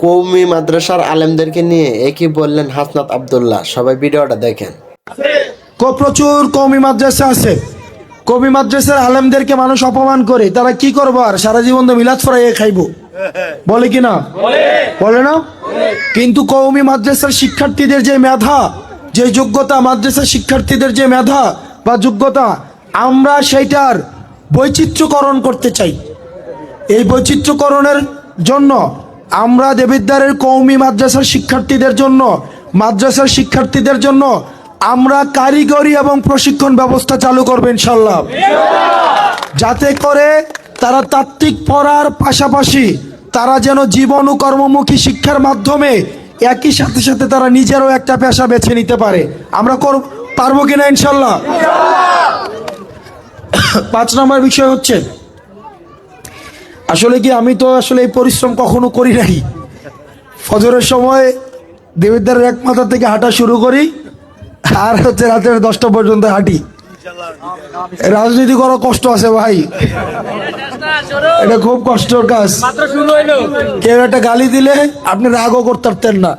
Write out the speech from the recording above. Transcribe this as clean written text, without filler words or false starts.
কওমি মাদ্রাসার আলেমদেরকে নিয়ে একই বললেন হাসনাত আব্দুল্লাহ। সবাই ভিডিওটা দেখেন। প্রচুর কওমি মাদ্রাসা আছে, কওমি মাদ্রাসার আলেমদেরকে মানুষ অপমান করে, তারা কি করবো আর সারা জীবন তো মিলাদ ফরাইয়ে খাইবো, বলে কি না? বলে না? কিন্তু কওমি মাদ্রাসার শিক্ষার্থীদের যে মেধা, যে যোগ্যতা, মাদ্রাসার শিক্ষার্থীদের যে মেধা বা যোগ্যতা, আমরা সেইটার বৈচিত্র্যকরণ করতে চাই। এই বৈচিত্র্যকরণের জন্য আমরা দেবিদ্বারের কওমি মাদ্রাসার শিক্ষার্থীদের জন্য আমরা কারিগরি এবং প্রশিক্ষণ ব্যবস্থা চালু করব ইনশাল্লাহ, যাতে করে তারা তাত্ত্বিক পড়ার পাশাপাশি তারা যেন জীবন ও কর্মমুখী শিক্ষার মাধ্যমে একই সাথে সাথে তারা নিজেরও একটা পেশা বেছে নিতে পারে। আমরা পারবো কিনা ইনশাল্লাহ? 5 নম্বর বিষয় হচ্ছে, আসলে কি আমি তো আসলে এই পরিশ্রম কখনো করি নাই। ফজরের সময় দেবিদ্বারের এক মাথা থেকে হাঁটা শুরু করি, আর হচ্ছে রাতের 10টা পর্যন্ত হাঁটি। রাজনীতি করা কষ্ট আছে ভাই, এটা খুব কষ্টের কাজ। কেউ একটা গালি দিলে আপনি রাগও করতে পারতেন না।